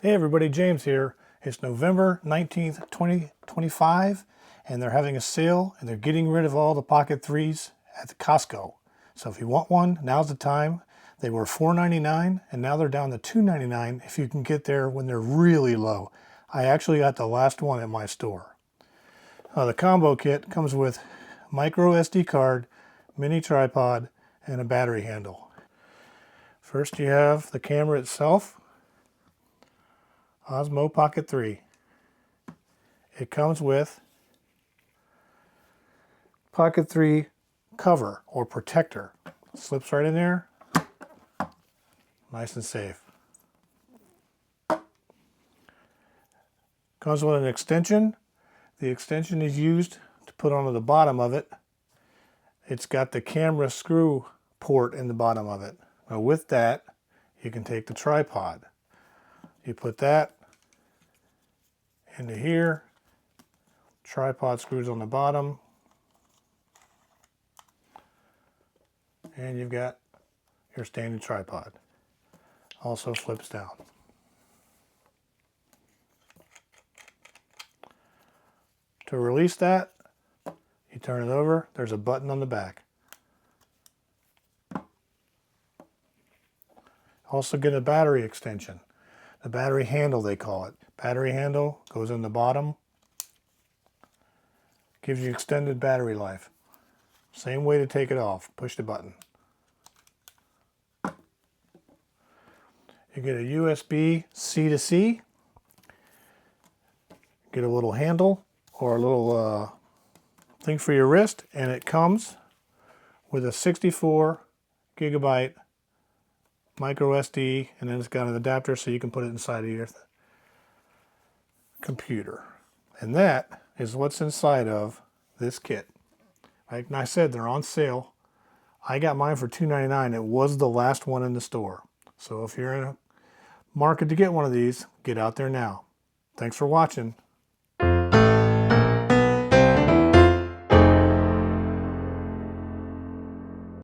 Hey everybody, James here. It's November 19th, 2025, and they're having a sale and they're getting rid of all the Pocket 3s at the Costco. So if you want one, now's the time. They were $4.99 and now they're down to $2.99 if you can get there when they're really low. I actually got the last one at my store. The combo kit comes with micro SD card, mini tripod, and a battery handle. First you have the camera itself. Osmo Pocket 3. It comes with Pocket 3 cover or protector. Slips right in there. Nice and safe. Comes with an extension. The extension is used to put onto the bottom of it. It's got the camera screw port in the bottom of it. Now with that, you can take the tripod. You put that into here, tripod screws on the bottom, and you've got your standard tripod. Also flips down. To release that, you turn it over, there's a button on the back. Also get a battery extension. The battery handle, they call it. Battery handle goes in the bottom. Gives you extended battery life. Same way to take it off. Push the button. You get a USB C to C. Get a little handle or a little thing for your wrist, and it comes with a 64 gigabyte micro SD, and then it's got an adapter so you can put it inside of your computer. And that is what's inside of this kit. Like I said, they're on sale. I got mine for $2.99. It was the last one in the store. So if you're in a market to get one of these, get out there now. Thanks for watching.